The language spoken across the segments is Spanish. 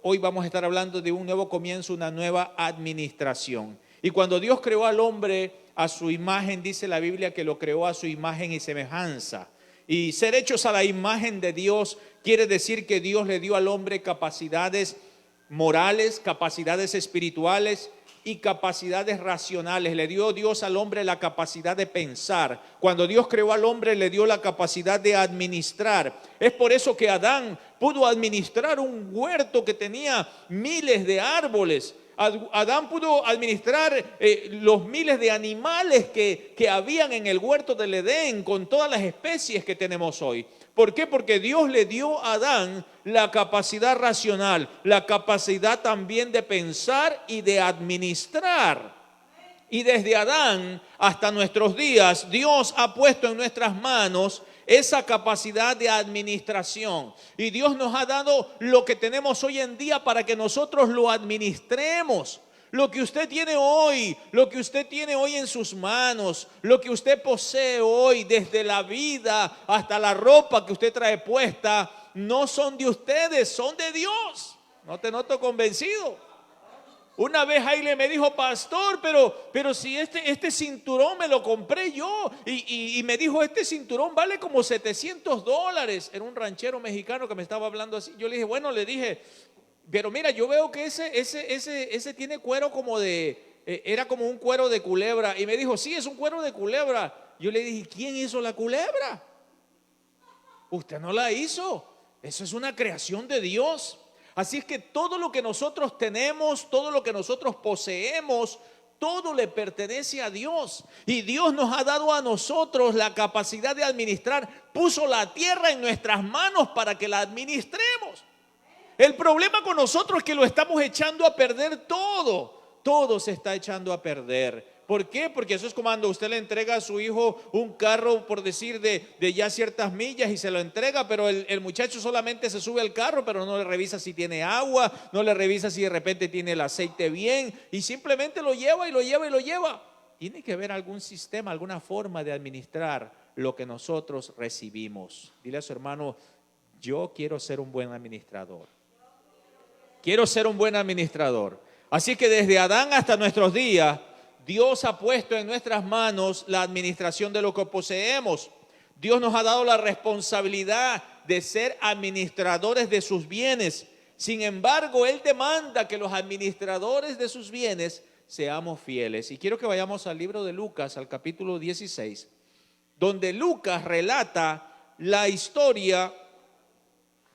hoy vamos a estar hablando de un nuevo comienzo, una nueva administración. Y cuando Dios creó al hombre a su imagen, dice la Biblia que lo creó a su imagen y semejanza. Y ser hechos a la imagen de Dios quiere decir que Dios le dio al hombre capacidades morales, capacidades espirituales y capacidades racionales. Le dio Dios al hombre la capacidad de pensar. Cuando Dios creó al hombre, le dio la capacidad de administrar. Es por eso que Adán pudo administrar un huerto que tenía miles de árboles. Adán pudo administrar los miles de animales que habían en el huerto del Edén, con todas las especies que tenemos hoy. ¿Por qué? Porque Dios le dio a Adán la capacidad racional, la capacidad también de pensar y de administrar. Y desde Adán hasta nuestros días, Dios ha puesto en nuestras manos esa capacidad de administración. Y Dios nos ha dado lo que tenemos hoy en día para que nosotros lo administremos. Lo que usted tiene hoy, lo que usted tiene hoy en sus manos, lo que usted posee hoy, desde la vida hasta la ropa que usted trae puesta, no son de ustedes, son de Dios. No te noto convencido. Una vez Haile me dijo: pastor, pero si este cinturón me lo compré yo. Y me dijo: este cinturón vale como $700. Era un ranchero mexicano que me estaba hablando así. Yo le dije, bueno, le dije, pero mira, yo veo que ese tiene cuero como era como un cuero de culebra. Y me dijo: sí, es un cuero de culebra. Yo le dije: ¿quién hizo la culebra? Usted no la hizo. Eso es una creación de Dios. Así es que todo lo que nosotros tenemos, todo lo que nosotros poseemos, todo le pertenece a Dios. Y Dios nos ha dado a nosotros la capacidad de administrar. Puso la tierra en nuestras manos para que la administremos. El problema con nosotros es que lo estamos echando a perder todo. Todo se está echando a perder. ¿Por qué? Porque eso es como cuando usted le entrega a su hijo un carro, por decir, de ya ciertas millas, y se lo entrega, pero el muchacho solamente se sube al carro, pero no le revisa si tiene agua, no le revisa si de repente tiene el aceite bien, y simplemente lo lleva y lo lleva y lo lleva. Tiene que haber algún sistema, alguna forma de administrar lo que nosotros recibimos. Dile a su hermano: yo quiero ser un buen administrador. Quiero ser un buen administrador. Así que desde Adán hasta nuestros días, Dios ha puesto en nuestras manos la administración de lo que poseemos. Dios nos ha dado la responsabilidad de ser administradores de sus bienes. Sin embargo, Él demanda que los administradores de sus bienes seamos fieles. Y quiero que vayamos al libro de Lucas, al capítulo 16, donde Lucas relata la historia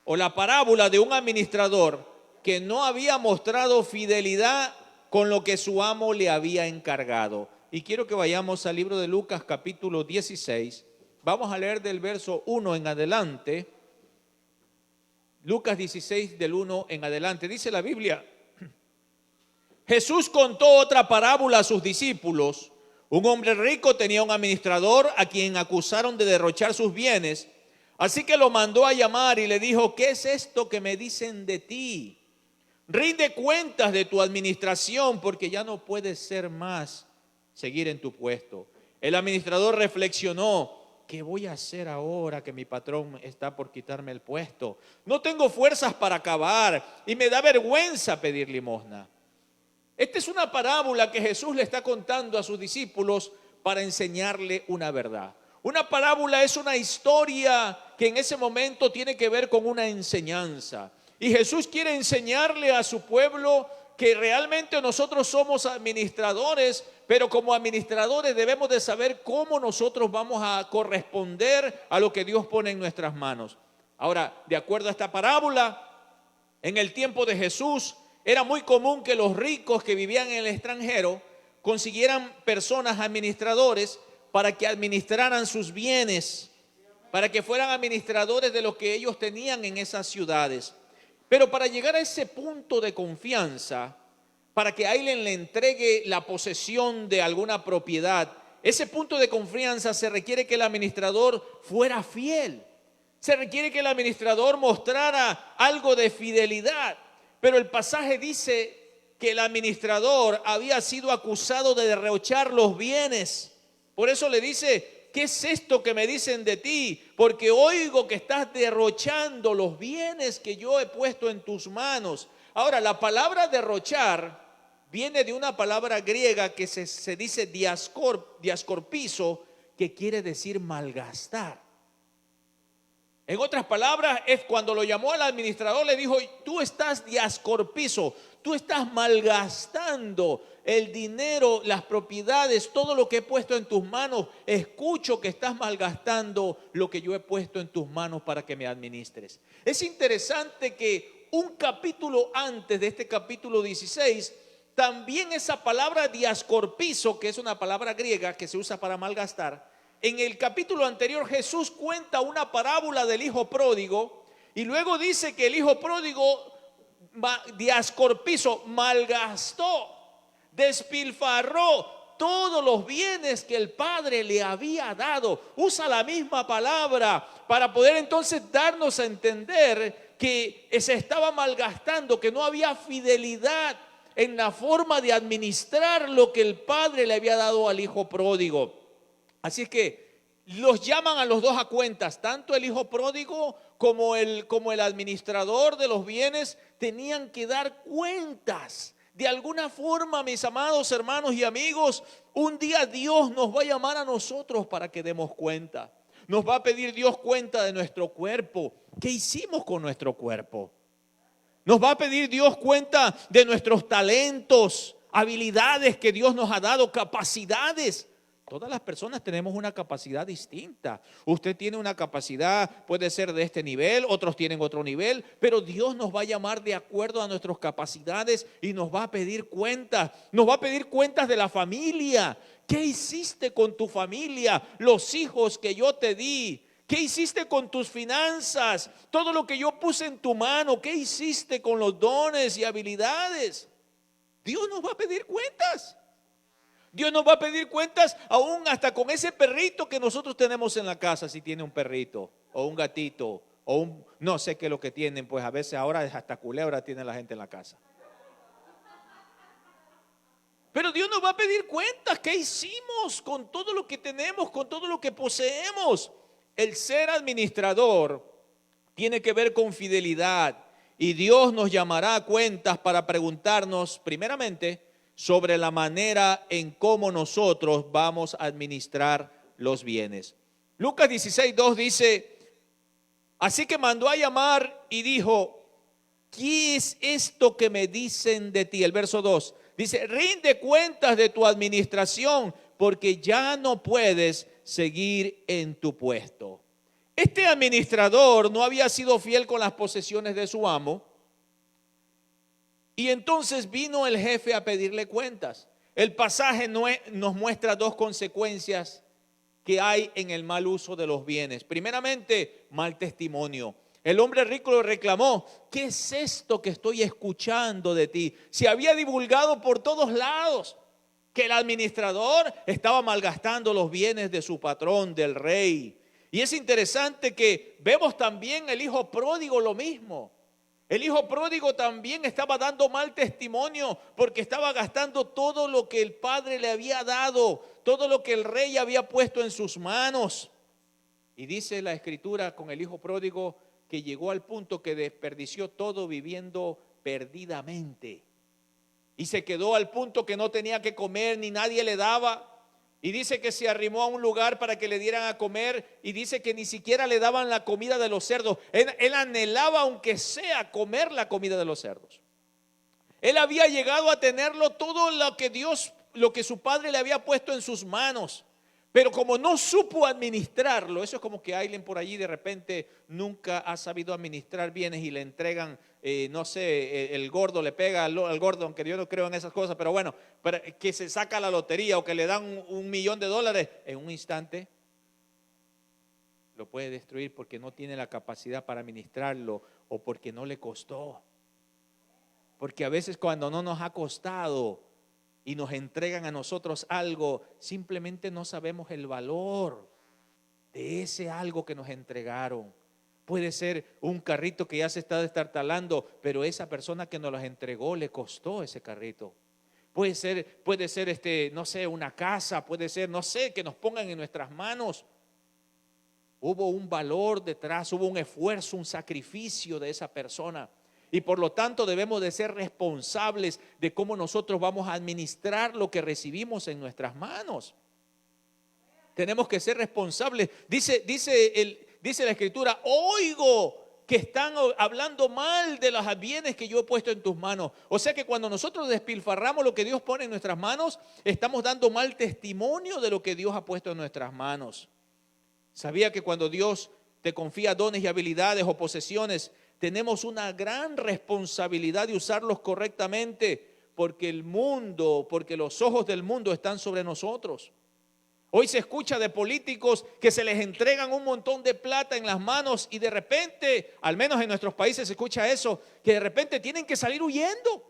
o la parábola de un administrador que no había mostrado fidelidad con lo que su amo le había encargado. Y quiero que vayamos al libro de Lucas capítulo 16. Vamos a leer del verso 1 en adelante. Lucas 16 del 1 en adelante. Dice la Biblia: Jesús contó otra parábola a sus discípulos. Un hombre rico tenía un administrador a quien acusaron de derrochar sus bienes. Así que lo mandó a llamar y le dijo: ¿qué es esto que me dicen de ti? Rinde cuentas de tu administración, porque ya no puedes ser más seguir en tu puesto. El administrador reflexionó: ¿qué voy a hacer ahora que mi patrón está por quitarme el puesto? No tengo fuerzas para acabar y me da vergüenza pedir limosna. Esta es una parábola que Jesús le está contando a sus discípulos para enseñarle una verdad. Una parábola es una historia que en ese momento tiene que ver con una enseñanza. Y Jesús quiere enseñarle a su pueblo que realmente nosotros somos administradores, pero como administradores debemos de saber cómo nosotros vamos a corresponder a lo que Dios pone en nuestras manos. Ahora, de acuerdo a esta parábola, en el tiempo de Jesús era muy común que los ricos que vivían en el extranjero consiguieran personas administradores para que administraran sus bienes, para que fueran administradores de lo que ellos tenían en esas ciudades. Pero para llegar a ese punto de confianza, para que alguien le entregue la posesión de alguna propiedad, ese punto de confianza se requiere que el administrador fuera fiel. Se requiere que el administrador mostrara algo de fidelidad. Pero el pasaje dice que el administrador había sido acusado de derrochar los bienes. Por eso le dice: ¿qué es esto que me dicen de ti? Porque oigo que estás derrochando los bienes que yo he puesto en tus manos. Ahora, la palabra derrochar viene de una palabra griega que se dice diascorpizo, que quiere decir malgastar. En otras palabras, es cuando lo llamó al administrador, le dijo: tú estás diascorpizo, tú estás malgastando el dinero, las propiedades, todo lo que he puesto en tus manos. Escucho que estás malgastando lo que yo he puesto en tus manos para que me administres. Es interesante que un capítulo antes de este capítulo 16, también esa palabra diascorpizo, que es una palabra griega que se usa para malgastar, en el capítulo anterior Jesús cuenta una parábola del hijo pródigo y luego dice que el hijo pródigo diascorpizo, malgastó, despilfarró todos los bienes que el padre le había dado. Usa la misma palabra para poder entonces darnos a entender que se estaba malgastando, que no había fidelidad en la forma de administrar lo que el padre le había dado al hijo pródigo. Así es que los llaman a los dos a cuentas, tanto el hijo pródigo como el administrador de los bienes tenían que dar cuentas. De alguna forma, mis amados hermanos y amigos, un día Dios nos va a llamar a nosotros para que demos cuenta. Nos va a pedir Dios cuenta de nuestro cuerpo. ¿Qué hicimos con nuestro cuerpo? Nos va a pedir Dios cuenta de nuestros talentos, habilidades que Dios nos ha dado, capacidades. Todas las personas tenemos una capacidad distinta. Usted tiene una capacidad, puede ser de este nivel, otros tienen otro nivel, pero Dios nos va a llamar de acuerdo a nuestras capacidades y nos va a pedir cuentas. Nos va a pedir cuentas de la familia. ¿Qué hiciste con tu familia? Los hijos que yo te di. ¿Qué hiciste con tus finanzas? Todo lo que yo puse en tu mano. ¿Qué hiciste con los dones y habilidades? Dios nos va a pedir cuentas. Dios nos va a pedir cuentas aún hasta con ese perrito que nosotros tenemos en la casa, si tiene un perrito o un gatito o no sé qué es lo que tienen, pues a veces ahora hasta culebra tiene la gente en la casa. Pero Dios nos va a pedir cuentas. ¿Qué hicimos con todo lo que tenemos, con todo lo que poseemos? El ser administrador tiene que ver con fidelidad y Dios nos llamará a cuentas para preguntarnos primeramente sobre la manera en cómo nosotros vamos a administrar los bienes. Lucas 16:2 dice: así que mandó a llamar y dijo: ¿qué es esto que me dicen de ti? El verso 2 dice: rinde cuentas de tu administración, porque ya no puedes seguir en tu puesto. Este administrador no había sido fiel con las posesiones de su amo. Y entonces vino el jefe a pedirle cuentas. El pasaje nos muestra dos consecuencias que hay en el mal uso de los bienes. Primeramente, mal testimonio. El hombre rico le reclamó: ¿qué es esto que estoy escuchando de ti? Se había divulgado por todos lados que el administrador estaba malgastando los bienes de su patrón, del rey. Y es interesante que vemos también el hijo pródigo lo mismo. El hijo pródigo también estaba dando mal testimonio porque estaba gastando todo lo que el padre le había dado, todo lo que el rey había puesto en sus manos. Y dice la escritura con el hijo pródigo que llegó al punto que desperdició todo viviendo perdidamente. Y se quedó al punto que no tenía que comer ni nadie le daba. Y dice que se arrimó a un lugar para que le dieran a comer y dice que ni siquiera le daban la comida de los cerdos. Él anhelaba aunque sea comer la comida de los cerdos. Él había llegado a tenerlo todo lo que su padre le había puesto en sus manos. Pero como no supo administrarlo, eso es como que alguien por allí de repente nunca ha sabido administrar bienes y le entregan, no sé, el gordo le pega al gordo, aunque yo no creo en esas cosas, pero bueno, que se saca la lotería o que le dan $1,000,000, en un instante lo puede destruir porque no tiene la capacidad para administrarlo o porque no le costó. Porque a veces cuando no nos ha costado y nos entregan a nosotros algo, simplemente no sabemos el valor de ese algo que nos entregaron. Puede ser un carrito que ya se está destartalando, pero esa persona que nos los entregó le costó ese carrito. puede ser no sé, una casa, puede ser, no sé, que nos pongan en nuestras manos. Hubo un valor detrás, hubo un esfuerzo, un sacrificio de esa persona. Y por lo tanto debemos de ser responsables de cómo nosotros vamos a administrar lo que recibimos en nuestras manos. Tenemos que ser responsables. Dice la Escritura, oigo que están hablando mal de los bienes que yo he puesto en tus manos. O sea que cuando nosotros despilfarramos lo que Dios pone en nuestras manos, estamos dando mal testimonio de lo que Dios ha puesto en nuestras manos. ¿Sabía que cuando Dios te confía dones y habilidades o posesiones, tenemos una gran responsabilidad de usarlos correctamente? Porque los ojos del mundo están sobre nosotros. Hoy se escucha de políticos que se les entregan un montón de plata en las manos y de repente, al menos en nuestros países se escucha eso, que de repente tienen que salir huyendo.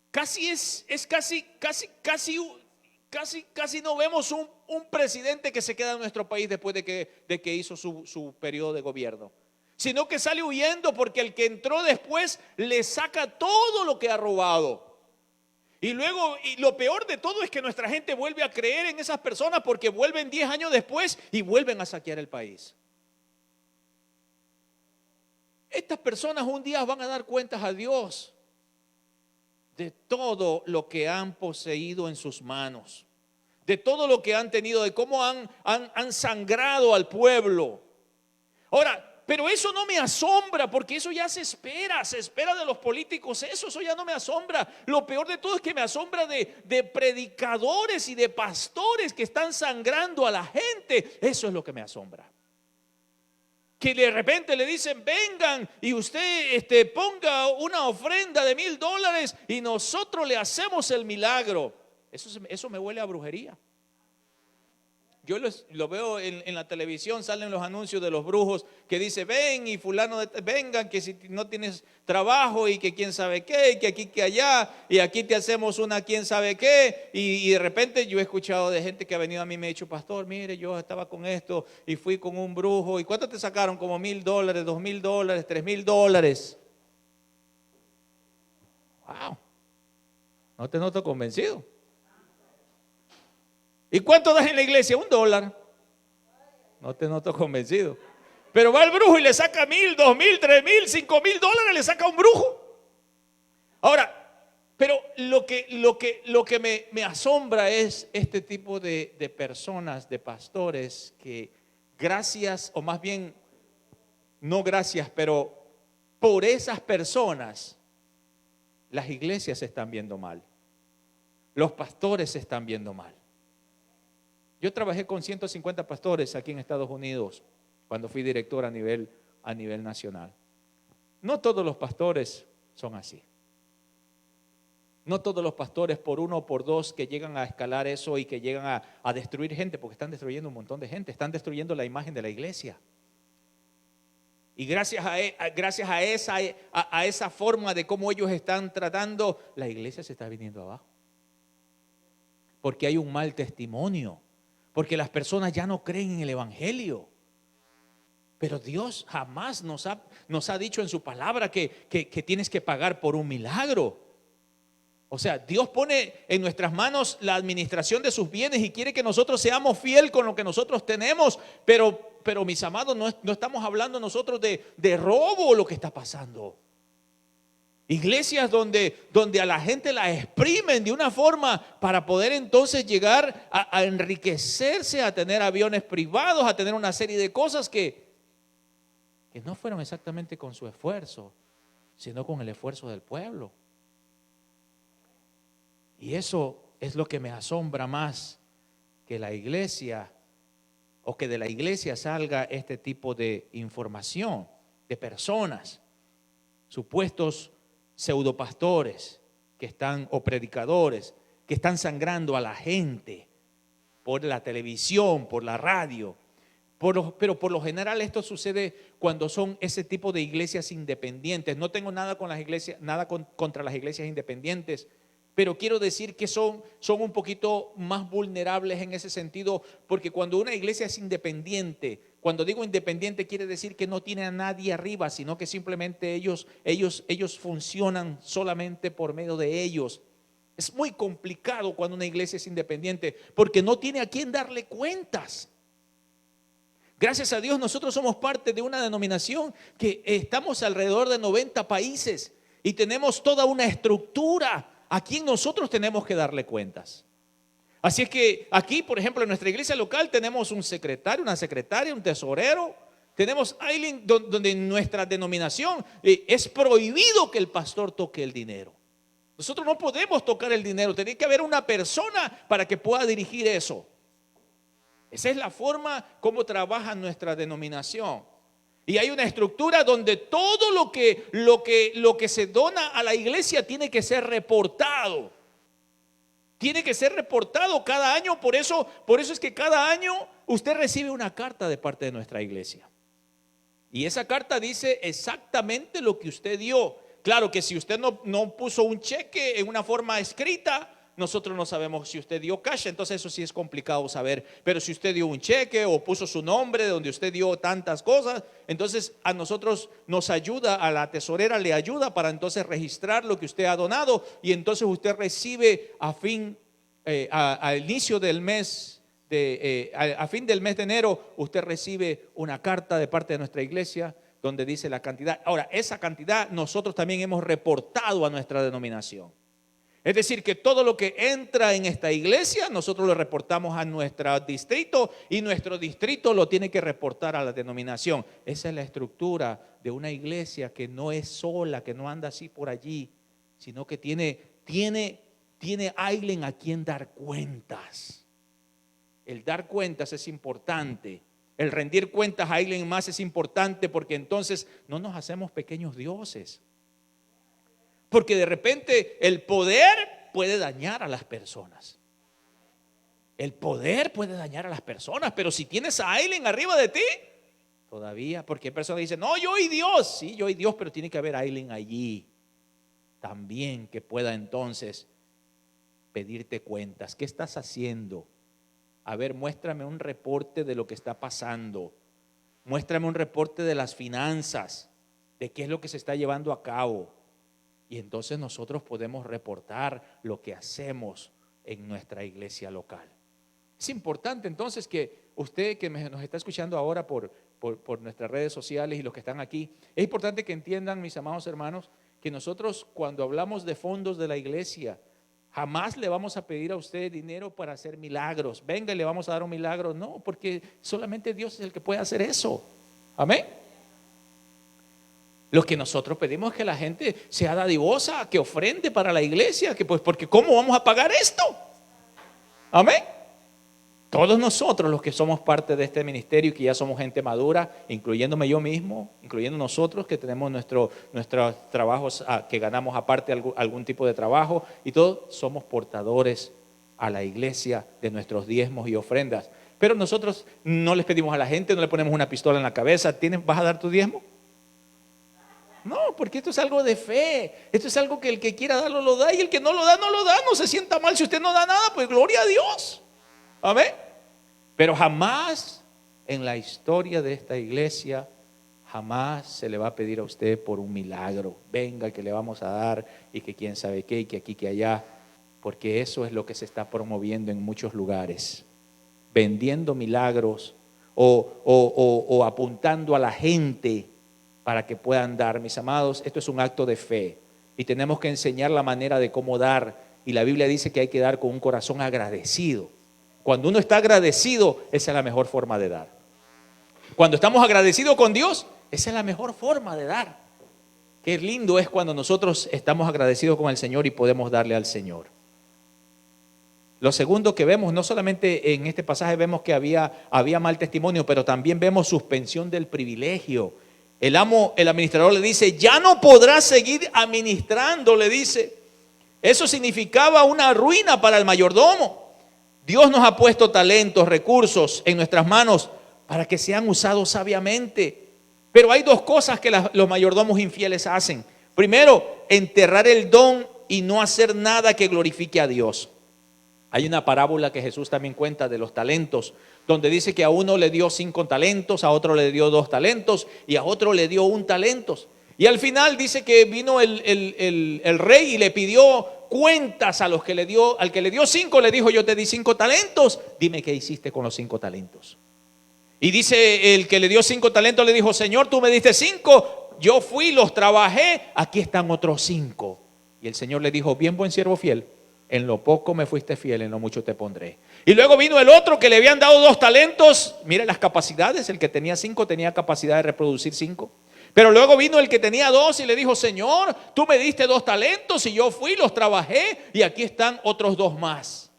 Casi no vemos un presidente que se queda en nuestro país después de que hizo su periodo de gobierno, sino que sale huyendo porque el que entró después le saca todo lo que ha robado. Y luego, y lo peor de todo es que nuestra gente vuelve a creer en esas personas porque vuelven 10 años después y vuelven a saquear el país. Estas personas un día van a dar cuentas a Dios de todo lo que han poseído en sus manos, de todo lo que han tenido, de cómo han sangrado al pueblo. Ahora, pero eso no me asombra, porque eso ya se espera de los políticos, eso ya no me asombra. Lo peor de todo es que me asombra de predicadores y de pastores que están sangrando a la gente. Eso es lo que me asombra. Que de repente le dicen, vengan y usted ponga una ofrenda de $1,000 y nosotros le hacemos el milagro. Eso me huele a brujería. Yo lo veo en la televisión, salen los anuncios de los brujos que dice, ven y fulano, vengan que si no tienes trabajo y que quién sabe qué, y que aquí, que allá, y aquí te hacemos una quién sabe qué. Y de repente yo he escuchado de gente que ha venido a mí y me ha dicho, pastor, mire, yo estaba con esto y fui con un brujo. ¿Y cuánto te sacaron? Como $1,000, $2,000, $3,000. Wow, no te noto convencido. ¿Y cuánto das en la iglesia? $1. No te noto convencido. Pero va el brujo y le saca $1,000, $2,000, $3,000, $5,000, le saca un brujo. Ahora, pero lo que me asombra es este tipo de personas, de pastores, que gracias, o más bien, no gracias, pero por esas personas, las iglesias se están viendo mal. Los pastores se están viendo mal. Yo trabajé con 150 pastores aquí en Estados Unidos cuando fui director a nivel nacional. No todos los pastores son así. No todos los pastores por uno o por dos que llegan a escalar eso y que llegan a destruir gente, porque están destruyendo un montón de gente, están destruyendo la imagen de la iglesia. Y gracias a esa forma de cómo ellos están tratando, la iglesia se está viniendo abajo. Porque hay un mal testimonio. Porque las personas ya no creen en el evangelio. Pero Dios jamás nos ha dicho en su palabra que tienes que pagar por un milagro. O sea, Dios pone en nuestras manos la administración de sus bienes y quiere que nosotros seamos fieles con lo que nosotros tenemos. Pero mis amados, no estamos hablando nosotros de robo lo que está pasando. Iglesias donde a la gente la exprimen de una forma para poder entonces llegar a enriquecerse, a tener aviones privados, a tener una serie de cosas que no fueron exactamente con su esfuerzo, sino con el esfuerzo del pueblo. Y eso es lo que me asombra más, que la iglesia, o que de la iglesia salga este tipo de información de personas, supuestos pseudopastores que están, o predicadores que están sangrando a la gente por la televisión, por la radio. Pero por lo general esto sucede cuando son ese tipo de iglesias independientes. No tengo nada con las iglesias, contra las iglesias independientes, pero quiero decir que son un poquito más vulnerables en ese sentido, porque cuando una iglesia es independiente, Cuando digo independiente quiere decir que no tiene a nadie arriba, sino que simplemente ellos funcionan solamente por medio de ellos. Es muy complicado cuando una iglesia es independiente porque no tiene a quién darle cuentas. Gracias a Dios nosotros somos parte de una denominación que estamos alrededor de 90 países y tenemos toda una estructura a quien nosotros tenemos que darle cuentas. Así es que aquí, por ejemplo, en nuestra iglesia local tenemos un secretario, una secretaria, un tesorero. Tenemos alguien donde en nuestra denominación es prohibido que el pastor toque el dinero. Nosotros no podemos tocar el dinero, tiene que haber una persona para que pueda dirigir eso. Esa es la forma como trabaja nuestra denominación. Y hay una estructura donde todo lo que se dona a la iglesia tiene que ser reportado. Tiene que ser reportado cada año. Por eso es que cada año usted recibe una carta de parte de nuestra iglesia. Y esa carta dice exactamente lo que usted dio. Claro que si usted no puso un cheque en una forma escrita, nosotros no sabemos si usted dio cash, entonces eso sí es complicado saber. Pero si usted dio un cheque o puso su nombre donde usted dio tantas cosas, entonces a nosotros nos ayuda, a la tesorera le ayuda para entonces registrar lo que usted ha donado. Y entonces usted recibe al inicio del mes, a fin del mes de enero, usted recibe una carta de parte de nuestra iglesia donde dice la cantidad. Ahora, esa cantidad nosotros también hemos reportado a nuestra denominación. Es decir, que todo lo que entra en esta iglesia, nosotros lo reportamos a nuestro distrito y nuestro distrito lo tiene que reportar a la denominación. Esa es la estructura de una iglesia que no es sola, que no anda así por allí, sino que tiene alguien a quien dar cuentas. El dar cuentas es importante. El rendir cuentas a alguien más es importante porque entonces no nos hacemos pequeños dioses. Porque de repente el poder puede dañar a las personas. El poder puede dañar a las personas, pero si tienes a alguien arriba de ti, todavía, porque hay personas que dicen, no, yo y Dios, sí, yo y Dios, pero tiene que haber alguien allí también que pueda entonces pedirte cuentas. ¿Qué estás haciendo? A ver, muéstrame un reporte de lo que está pasando. Muéstrame un reporte de las finanzas, de qué es lo que se está llevando a cabo. Y entonces nosotros podemos reportar lo que hacemos en nuestra iglesia local. Es importante entonces que usted que nos está escuchando ahora por nuestras redes sociales y los que están aquí, es importante que entiendan, mis amados hermanos, que nosotros cuando hablamos de fondos de la iglesia, jamás le vamos a pedir a usted dinero para hacer milagros. Venga y le vamos a dar un milagro. No, porque solamente Dios es el que puede hacer eso. Amén. Lo que nosotros pedimos es que la gente sea dadivosa, que ofrende para la iglesia, porque ¿cómo vamos a pagar esto? Amén. Todos nosotros los que somos parte de este ministerio y que ya somos gente madura, incluyéndome yo mismo, incluyendo nosotros que tenemos nuestros trabajos que ganamos aparte algún tipo de trabajo y todos somos portadores a la iglesia de nuestros diezmos y ofrendas. Pero nosotros no les pedimos a la gente, no le ponemos una pistola en la cabeza, ¿vas a dar tu diezmo? No, porque esto es algo de fe. Esto es algo que el que quiera darlo lo da y el que no lo da, no lo da. No se sienta mal si usted no da nada, pues gloria a Dios. Amén. Pero jamás en la historia de esta iglesia, jamás se le va a pedir a usted por un milagro. Venga que le vamos a dar y que quién sabe qué y que aquí, que allá. Porque eso es lo que se está promoviendo en muchos lugares. Vendiendo milagros o apuntando a la gente para que puedan dar. Mis amados, esto es un acto de fe y tenemos que enseñar la manera de cómo dar, y la Biblia dice que hay que dar con un corazón agradecido. Cuando uno está agradecido, esa es la mejor forma de dar. Cuando estamos agradecidos con Dios, esa es la mejor forma de dar. Qué lindo es cuando nosotros estamos agradecidos con el Señor y podemos darle al Señor. Lo segundo que vemos, no solamente en este pasaje vemos que había mal testimonio, pero también vemos suspensión del privilegio. El administrador le dice, ya no podrás seguir administrando, le dice. Eso significaba una ruina para el mayordomo. Dios nos ha puesto talentos, recursos en nuestras manos para que sean usados sabiamente. Pero hay dos cosas que los mayordomos infieles hacen. Primero, enterrar el don y no hacer nada que glorifique a Dios. Hay una parábola que Jesús también cuenta de los talentos, donde dice que a uno le dio 5 talentos, a otro le dio 2 talentos y a otro le dio 1 talento. Y al final dice que vino el rey y le pidió cuentas a los que le dio. Al que le dio 5 le dijo: yo te di 5 talentos, dime qué hiciste con los 5 talentos. Y dice el que le dio 5 talentos, le dijo: Señor, tú me diste 5, yo fui, los trabajé, aquí están otros 5. Y el Señor le dijo: bien, buen siervo fiel, en lo poco me fuiste fiel, en lo mucho te pondré. Y luego vino el otro que le habían dado 2 talentos. Mira las capacidades: el que tenía 5 tenía capacidad de reproducir 5. Pero luego vino el que tenía 2 y le dijo: Señor, tú me diste 2 talentos y yo fui, los trabajé y aquí están otros 2 más.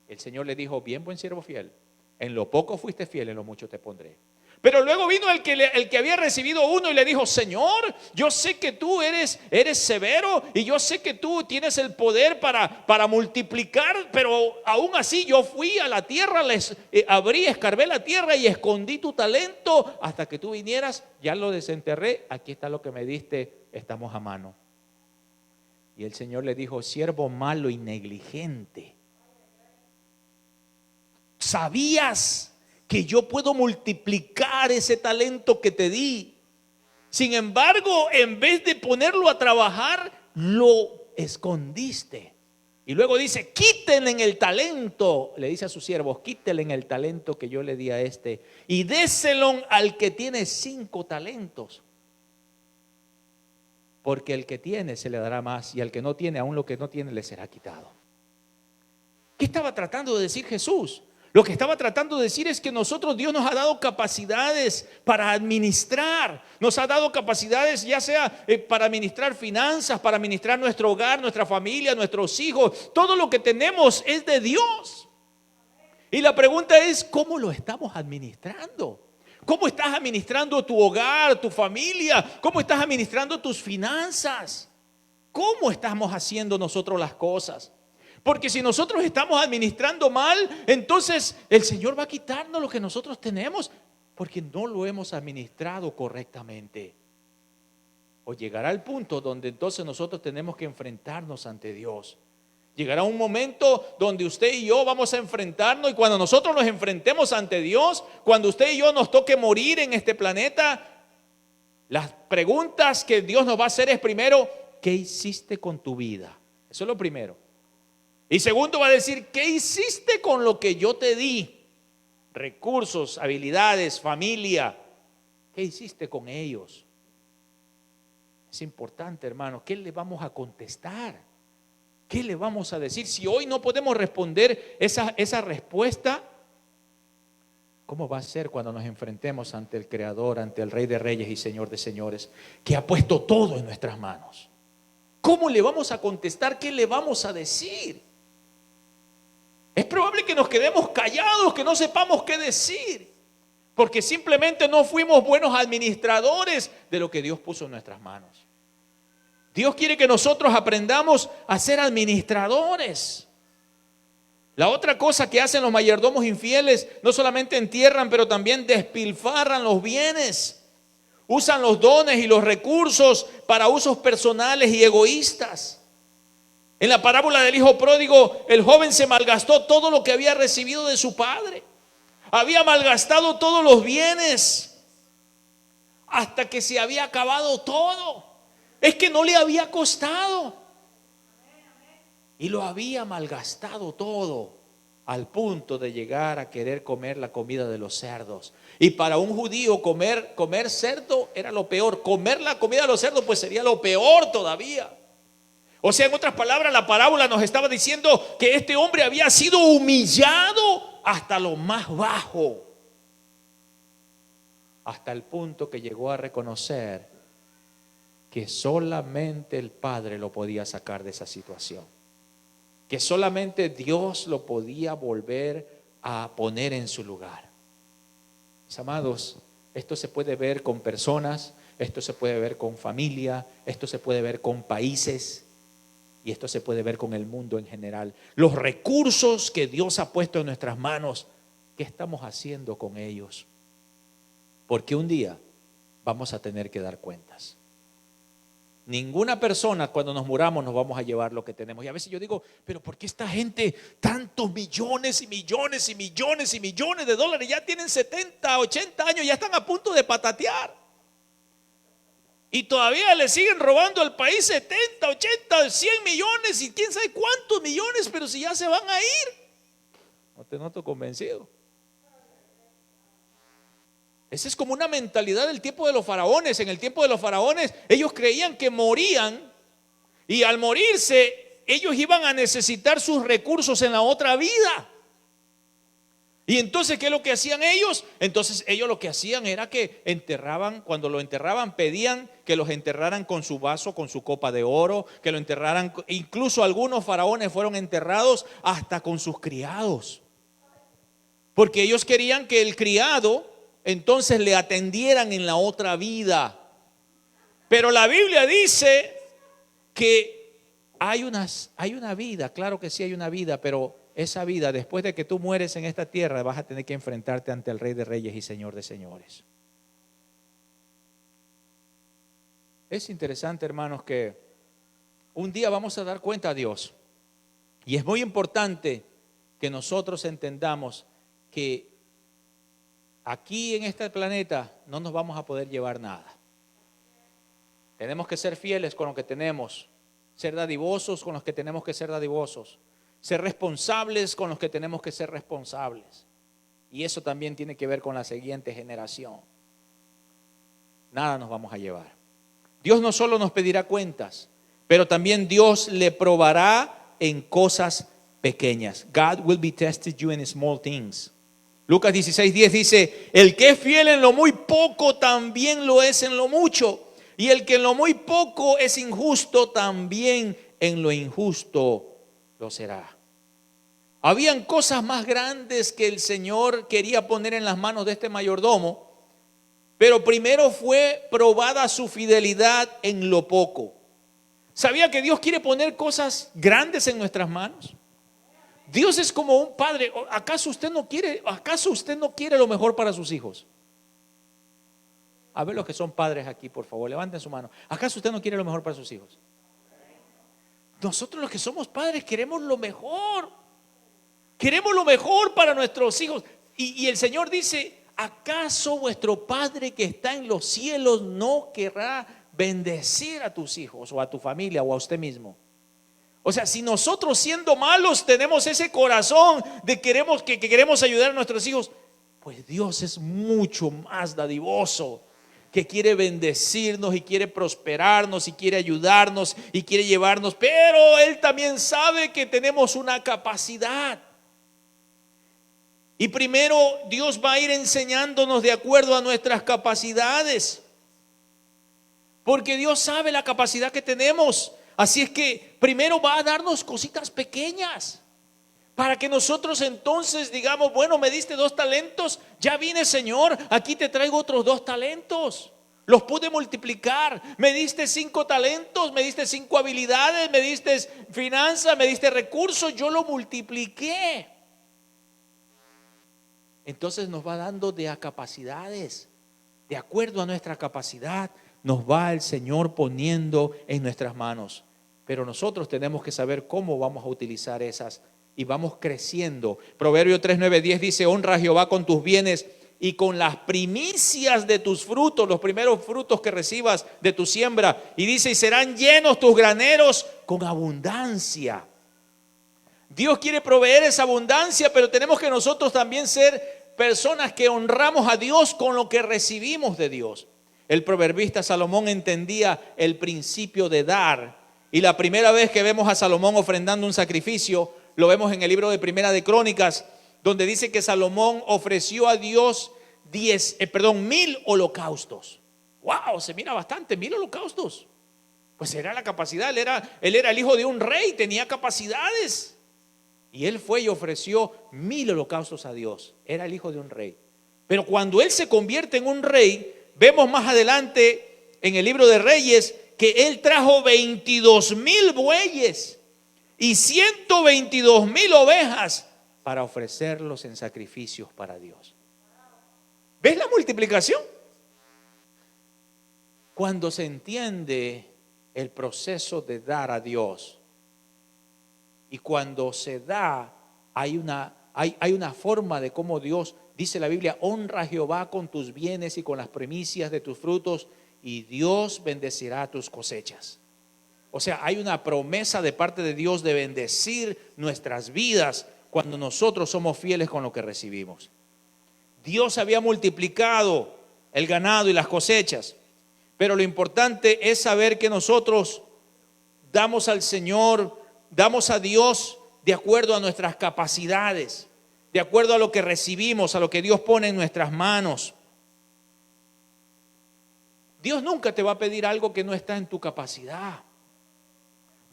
El Señor le dijo: bien, buen siervo fiel, en lo poco fuiste fiel, en lo mucho te pondré. Pero luego vino el que había recibido 1 y le dijo: Señor, yo sé que tú eres severo y yo sé que tú tienes el poder para multiplicar, pero aún así yo fui a la tierra, abrí, escarbé la tierra y escondí tu talento hasta que tú vinieras, ya lo desenterré, aquí está lo que me diste, estamos a mano. Y el Señor le dijo: siervo malo y negligente, ¿sabías que yo puedo multiplicar ese talento que te di? Sin embargo, en vez de ponerlo a trabajar, lo escondiste. Y luego dice: quítenle en el talento, le dice a sus siervos: quítenle en el talento que yo le di a este y déselo al que tiene 5 talentos. Porque el que tiene se le dará más, y al que no tiene, aún lo que no tiene le será quitado. ¿Qué estaba tratando de decir Jesús? Lo que estaba tratando de decir es que nosotros, Dios nos ha dado capacidades para administrar, nos ha dado capacidades ya sea para administrar finanzas, para administrar nuestro hogar, nuestra familia, nuestros hijos. Todo lo que tenemos es de Dios. Y la pregunta es: ¿cómo lo estamos administrando? ¿Cómo estás administrando tu hogar, tu familia? ¿Cómo estás administrando tus finanzas? ¿Cómo estamos haciendo nosotros las cosas? Porque si nosotros estamos administrando mal, entonces el Señor va a quitarnos lo que nosotros tenemos, porque no lo hemos administrado correctamente. O llegará el punto donde entonces nosotros tenemos que enfrentarnos ante Dios. Llegará un momento donde usted y yo vamos a enfrentarnos, y cuando nosotros nos enfrentemos ante Dios, cuando usted y yo nos toque morir en este planeta, las preguntas que Dios nos va a hacer es: primero, ¿qué hiciste con tu vida? Eso es lo primero. Y segundo, va a decir: ¿qué hiciste con lo que yo te di? Recursos, habilidades, familia. ¿Qué hiciste con ellos? Es importante, hermano. ¿Qué le vamos a contestar? ¿Qué le vamos a decir? Si hoy no podemos responder esa respuesta, ¿cómo va a ser cuando nos enfrentemos ante el Creador, ante el Rey de Reyes y Señor de Señores, que ha puesto todo en nuestras manos? ¿Cómo le vamos a contestar? ¿Qué le vamos a decir? Es probable que nos quedemos callados, que no sepamos qué decir, porque simplemente no fuimos buenos administradores de lo que Dios puso en nuestras manos. Dios quiere que nosotros aprendamos a ser administradores. La otra cosa que hacen los mayordomos infieles: no solamente entierran, pero también despilfarran los bienes. Usan los dones y los recursos para usos personales y egoístas. En la parábola del hijo pródigo, el joven se malgastó todo lo que había recibido de su padre. Había malgastado todos los bienes hasta que se había acabado todo. Es que no le había costado. Y lo había malgastado todo, al punto de llegar a querer comer la comida de los cerdos. Y para un judío comer cerdo era lo peor. Comer la comida de los cerdos pues sería lo peor todavía. O sea, en otras palabras, la parábola nos estaba diciendo que este hombre había sido humillado hasta lo más bajo, hasta el punto que llegó a reconocer que solamente el Padre lo podía sacar de esa situación, que solamente Dios lo podía volver a poner en su lugar. Mis amados, esto se puede ver con personas, esto se puede ver con familia, esto se puede ver con países. Y esto se puede ver con el mundo en general. Los recursos que Dios ha puesto en nuestras manos, ¿qué estamos haciendo con ellos? Porque un día vamos a tener que dar cuentas. Ninguna persona cuando nos muramos nos vamos a llevar lo que tenemos. Y a veces yo digo, pero ¿por qué esta gente tantos millones y millones y millones y millones de dólares? Ya tienen 70, 80 años, ya están a punto de patatear. Y todavía le siguen robando al país 70, 80, 100 millones y quién sabe cuántos millones, pero si ya se van a ir. No te noto convencido. Esa es como una mentalidad del tiempo de los faraones. En el tiempo de los faraones, ellos creían que morían y al morirse, ellos iban a necesitar sus recursos en la otra vida. Y entonces, ¿qué es lo que hacían ellos? Entonces, ellos lo que hacían era que enterraban, cuando lo enterraban, pedían que los enterraran con su vaso, con su copa de oro, que lo enterraran. Incluso algunos faraones fueron enterrados hasta con sus criados. Porque ellos querían que el criado entonces le atendieran en la otra vida. Pero la Biblia dice que hay una vida, claro que sí hay una vida, pero esa vida, después de que tú mueres en esta tierra, vas a tener que enfrentarte ante el Rey de Reyes y Señor de Señores. Es interesante, hermanos, que un día vamos a dar cuenta a Dios. Y es muy importante que nosotros entendamos que aquí en este planeta no nos vamos a poder llevar nada. Tenemos que ser fieles con lo que tenemos, ser dadivosos con los que tenemos que ser dadivosos, ser responsables con los que tenemos que ser responsables. Y eso también tiene que ver con la siguiente generación. Nada nos vamos a llevar. Dios no solo nos pedirá cuentas, pero también Dios le probará en cosas pequeñas. God will be tested you in small things. Lucas 16:10 dice, el que es fiel en lo muy poco también lo es en lo mucho. Y el que en lo muy poco es injusto también en lo injusto lo será. Habían cosas más grandes que el Señor quería poner en las manos de este mayordomo, pero primero fue probada su fidelidad en lo poco. ¿Sabía que Dios quiere poner cosas grandes en nuestras manos? Dios es como un padre. ¿Acaso usted no quiere lo mejor para sus hijos? A ver los que son padres aquí, por favor, levanten su mano. ¿Acaso usted no quiere lo mejor para sus hijos? Nosotros los que somos padres queremos lo mejor. Queremos lo mejor para nuestros hijos. Y el Señor dice, ¿acaso vuestro Padre que está en los cielos no querrá bendecir a tus hijos o a tu familia o a usted mismo? O sea, si nosotros siendo malos tenemos ese corazón de que queremos ayudar a nuestros hijos, pues Dios es mucho más dadivoso, que quiere bendecirnos y quiere prosperarnos y quiere ayudarnos y quiere llevarnos, pero Él también sabe que tenemos una capacidad. Y primero Dios va a ir enseñándonos de acuerdo a nuestras capacidades, porque Dios sabe la capacidad que tenemos. Así es que primero va a darnos cositas pequeñas para que nosotros entonces digamos, bueno, me diste 2 talentos, ya vine, Señor, aquí te traigo otros 2 talentos. Los pude multiplicar. Me diste 5 talentos, me diste 5 habilidades, me diste finanzas, me diste recursos, yo lo multipliqué. Entonces nos va dando de a capacidades. De acuerdo a nuestra capacidad nos va el Señor poniendo en nuestras manos. Pero nosotros tenemos que saber cómo vamos a utilizar esas y vamos creciendo. Proverbio 3:9-10 dice, honra a Jehová con tus bienes y con las primicias de tus frutos, los primeros frutos que recibas de tu siembra. Y dice, y serán llenos tus graneros con abundancia. Dios quiere proveer esa abundancia, pero tenemos que nosotros también ser personas que honramos a Dios con lo que recibimos de Dios. El proverbista Salomón entendía el principio de dar. Y la primera vez que vemos a Salomón ofrendando un sacrificio, lo vemos en el libro de Primera de Crónicas, donde dice que Salomón ofreció a Dios 1000 holocaustos. ¡Wow! Se mira bastante, 1000 holocaustos. Pues era la capacidad, él era el hijo de un rey, tenía capacidades. Y él fue y ofreció 1000 holocaustos a Dios. Era el hijo de un rey. Pero cuando él se convierte en un rey, vemos más adelante en el libro de Reyes que él trajo 22,000 bueyes y 122,000 ovejas para ofrecerlos en sacrificios para Dios. ¿Ves la multiplicación? Cuando se entiende el proceso de dar a Dios. Y cuando se da, hay una forma de cómo Dios, dice la Biblia, honra a Jehová con tus bienes y con las primicias de tus frutos, y Dios bendecirá tus cosechas. O sea, hay una promesa de parte de Dios de bendecir nuestras vidas cuando nosotros somos fieles con lo que recibimos. Dios había multiplicado el ganado y las cosechas, pero lo importante es saber que nosotros damos al Señor, damos a Dios de acuerdo a nuestras capacidades, de acuerdo a lo que recibimos, a lo que Dios pone en nuestras manos. Dios nunca te va a pedir algo que no está en tu capacidad.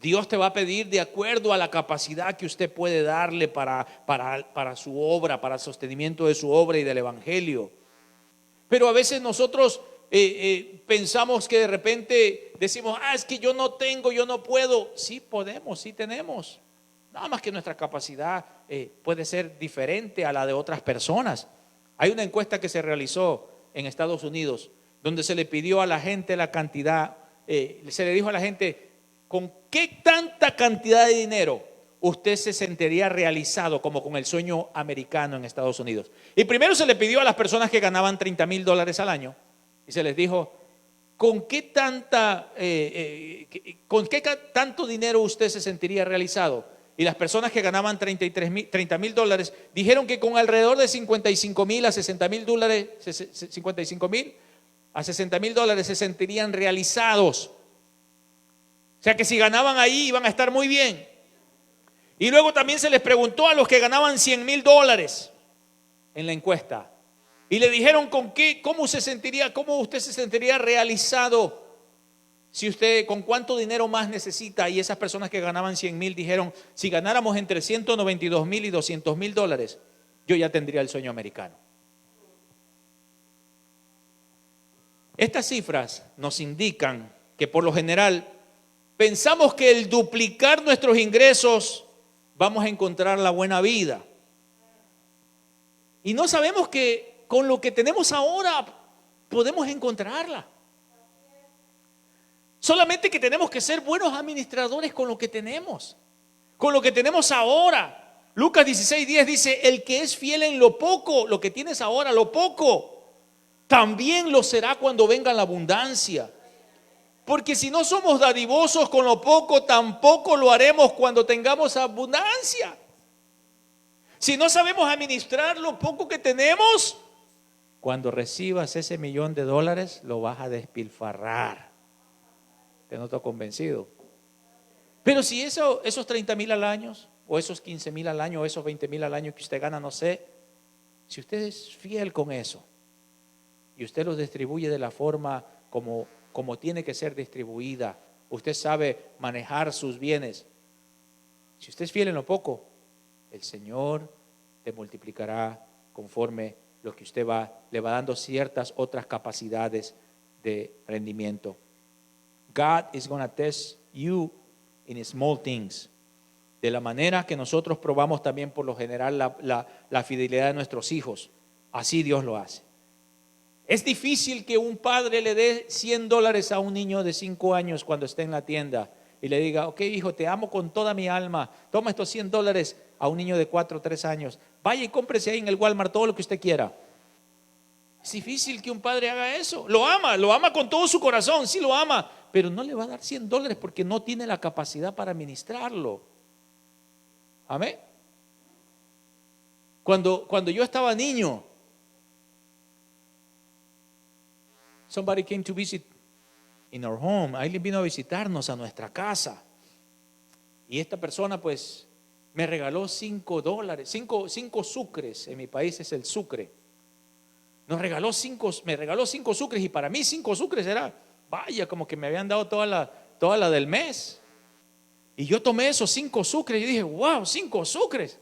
Dios te va a pedir de acuerdo a la capacidad que usted puede darle para su obra, para el sostenimiento de su obra y del evangelio. Pero a veces nosotros pensamos que de repente decimos, es que yo no tengo, yo no puedo. Sí podemos, sí tenemos. Nada más que nuestra capacidad puede ser diferente a la de otras personas. Hay una encuesta que se realizó en Estados Unidos donde se le pidió a la gente la cantidad, se le dijo a la gente, ¿con qué tanta cantidad de dinero usted se sentiría realizado como con el sueño americano en Estados Unidos? Y primero se le pidió a las personas que ganaban $30,000 al año y se les dijo, ¿con qué tanto dinero usted se sentiría realizado? Y las personas que ganaban $30,000 dijeron que con alrededor de $55,000 a $60,000, $55,000 a $60,000 se sentirían realizados. O sea que si ganaban ahí iban a estar muy bien. Y luego también se les preguntó a los que ganaban $100,000 en la encuesta. Y le dijeron cómo usted se sentiría realizado con cuánto dinero más necesita. Y esas personas que ganaban 100,000 dijeron, si ganáramos entre $192,000 y $200,000, yo ya tendría el sueño americano. Estas cifras nos indican que por lo general pensamos que el duplicar nuestros ingresos vamos a encontrar la buena vida. Y no sabemos que con lo que tenemos ahora podemos encontrarla. Solamente que tenemos que ser buenos administradores con lo que tenemos ahora. Lucas 16:10 dice, el que es fiel en lo poco, lo que tienes ahora, lo poco, también lo será cuando venga la abundancia. Porque si no somos dadivosos con lo poco, tampoco lo haremos cuando tengamos abundancia. Si no sabemos administrar lo poco que tenemos, cuando recibas ese $1,000,000 lo vas a despilfarrar. Te noto convencido. Pero si esos 30,000 al año, o esos 15,000 al año, o esos 20,000 al año que usted gana, no sé, si usted es fiel con eso y usted los distribuye de la forma como tiene que ser distribuida, usted sabe manejar sus bienes. Si usted es fiel en lo poco, el Señor te multiplicará conforme lo que usted le va dando ciertas otras capacidades de rendimiento. God is going to test you in small things. De la manera que nosotros probamos también por lo general la fidelidad de nuestros hijos, así Dios lo hace. Es difícil que un padre le dé $100 a un niño de 5 años cuando esté en la tienda y le diga, ok hijo, te amo con toda mi alma, toma estos $100 a un niño de 4 o 3 años, vaya y cómprese ahí en el Walmart todo lo que usted quiera. Es difícil que un padre haga eso. Lo ama con todo su corazón, sí lo ama, pero no le va a dar $100 porque no tiene la capacidad para administrarlo. Amén. Cuando yo estaba niño, somebody came to visit in our home. Alguien vino a visitarnos a nuestra casa. Y esta persona pues me regaló $5, 5 sucres. En mi país es el sucre. Me regaló 5 sucres y para mí 5 sucres era, vaya, como que me habían dado toda la del mes. Y yo tomé esos 5 sucres y dije, wow, 5 sucres.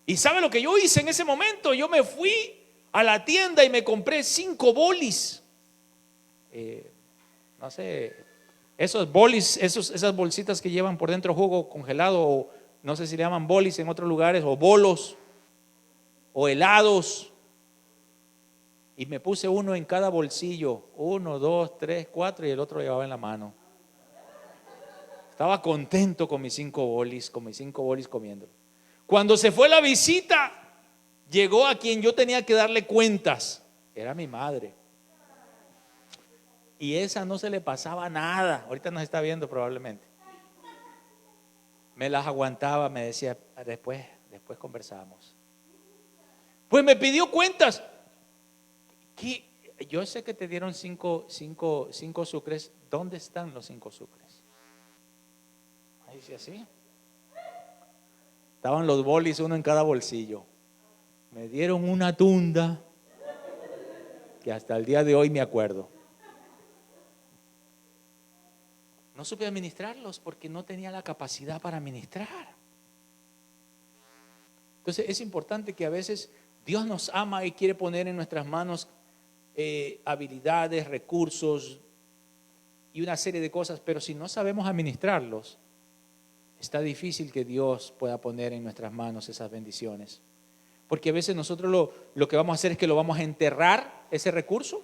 ¿Y sabe lo que yo hice en ese momento? Yo me fui a la tienda y me compré 5 bolis. No sé, esos bolis, esas bolsitas que llevan por dentro jugo congelado, o no sé si le llaman bolis en otros lugares, o bolos, o helados. Y me puse uno en cada bolsillo, 1, 2, 3, 4, y el otro llevaba en la mano. Estaba contento con mis 5 bolis comiendo. Cuando se fue la visita, llegó a quien yo tenía que darle cuentas. Era mi madre. Y esa no se le pasaba nada. Ahorita nos está viendo probablemente. Me las aguantaba, me decía, después conversamos. Pues me pidió cuentas. Yo sé que te dieron cinco sucres. ¿Dónde están los 5 sucres? Ahí dice así. Estaban los bolis, uno en cada bolsillo. Me dieron una tunda que hasta el día de hoy me acuerdo. No supe administrarlos porque no tenía la capacidad para administrar. Entonces es importante que a veces Dios nos ama y quiere poner en nuestras manos habilidades, recursos y una serie de cosas, pero si no sabemos administrarlos, está difícil que Dios pueda poner en nuestras manos esas bendiciones. Porque a veces nosotros lo que vamos a hacer es que lo vamos a enterrar, ese recurso,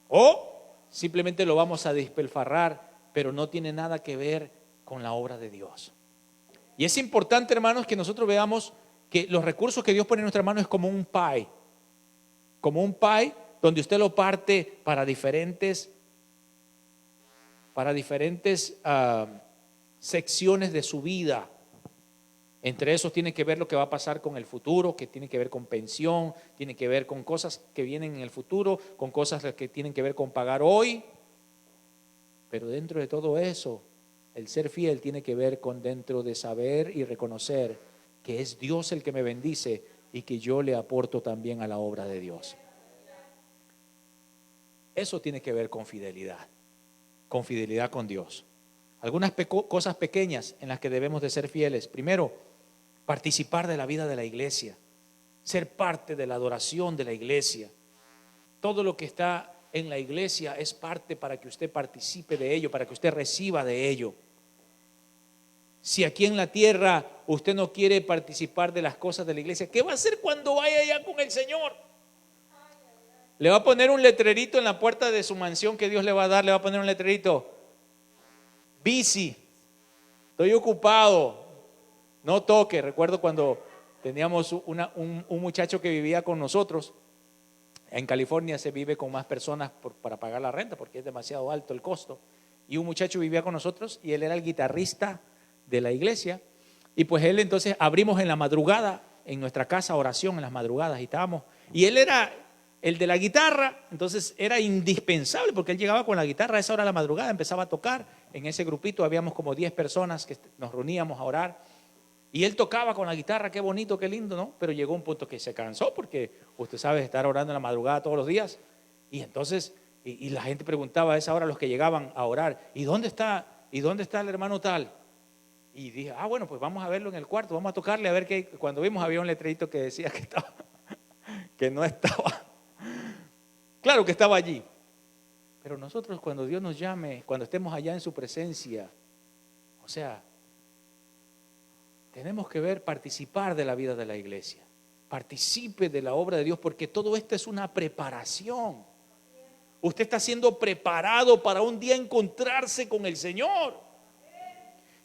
o simplemente lo vamos a despilfarrar, pero no tiene nada que ver con la obra de Dios. Y es importante, hermanos, que nosotros veamos que los recursos que Dios pone en nuestras manos es como un pie donde usted lo parte para diferentes secciones de su vida. Entre esos tiene que ver lo que va a pasar con el futuro, que tiene que ver con pensión, tiene que ver con cosas que vienen en el futuro, con cosas que tienen que ver con pagar hoy. Pero dentro de todo eso, el ser fiel tiene que ver con dentro de saber y reconocer que es Dios el que me bendice y que yo le aporto también a la obra de Dios. Eso tiene que ver con fidelidad con Dios. Algunas cosas pequeñas en las que debemos de ser fieles. Primero, participar de la vida de la iglesia, ser parte de la adoración de la iglesia. Todo lo que está en la iglesia es parte para que usted participe de ello, para que usted reciba de ello. Si aquí en la tierra usted no quiere participar de las cosas de la iglesia, ¿qué va a hacer cuando vaya allá con el Señor? Le va a poner un letrerito en la puerta de su mansión que Dios le va a dar, le va a poner un letrerito: busy, estoy ocupado, no toque. Recuerdo cuando teníamos un muchacho que vivía con nosotros. En California se vive con más personas para pagar la renta porque es demasiado alto el costo. Y un muchacho vivía con nosotros y él era el guitarrista de la iglesia. Y pues él entonces abrimos en la madrugada en nuestra casa oración en las madrugadas y él era el de la guitarra. Entonces era indispensable porque él llegaba con la guitarra a esa hora de la madrugada, empezaba a tocar. En ese grupito habíamos como 10 personas que nos reuníamos a orar. Y él tocaba con la guitarra, qué bonito, qué lindo, ¿no? Pero llegó un punto que se cansó porque usted sabe estar orando en la madrugada todos los días. Y entonces, y la gente preguntaba a esa hora, los que llegaban a orar: ¿y dónde está el hermano tal? Y dije, bueno, pues vamos a verlo en el cuarto, vamos a tocarle a ver qué. Cuando vimos había un letrerito que decía que no estaba. Claro que estaba allí. Pero nosotros cuando Dios nos llame, cuando estemos allá en su presencia, o sea, tenemos que participar de la vida de la iglesia. Participe de la obra de Dios porque todo esto es una preparación. Usted está siendo preparado para un día encontrarse con el Señor.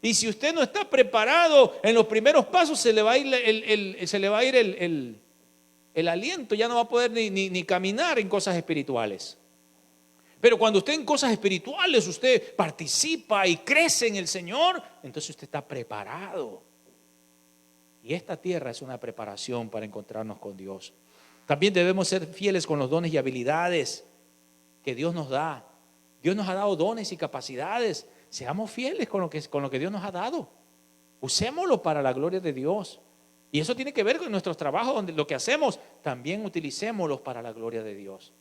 Y si usted no está preparado en los primeros pasos, se le va a ir el aliento, ya no va a poder ni caminar en cosas espirituales. Pero cuando usted en cosas espirituales, usted participa y crece en el Señor, entonces usted está preparado. Y esta tierra es una preparación para encontrarnos con Dios. También debemos ser fieles con los dones y habilidades que Dios nos da. Dios nos ha dado dones y capacidades. Seamos fieles con lo que Dios nos ha dado. Usémoslo para la gloria de Dios. Y eso tiene que ver con nuestros trabajos, donde lo que hacemos, también utilicémoslos para la gloria de Dios.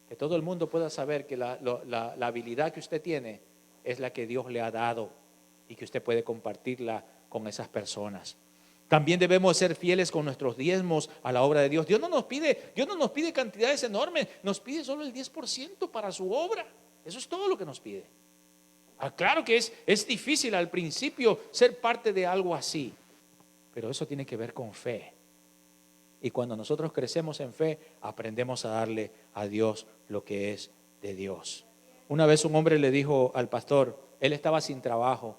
Que todo el mundo pueda saber que la habilidad que usted tiene es la que Dios le ha dado y que usted puede compartirla con esas personas. También debemos ser fieles con nuestros diezmos a la obra de Dios. Dios no nos pide cantidades enormes, nos pide solo el 10% para su obra. Eso es todo lo que nos pide. Claro que es difícil al principio ser parte de algo así, pero eso tiene que ver con fe. Y cuando nosotros crecemos en fe, aprendemos a darle a Dios lo que es de Dios. Una vez un hombre le dijo al pastor, él estaba sin trabajo,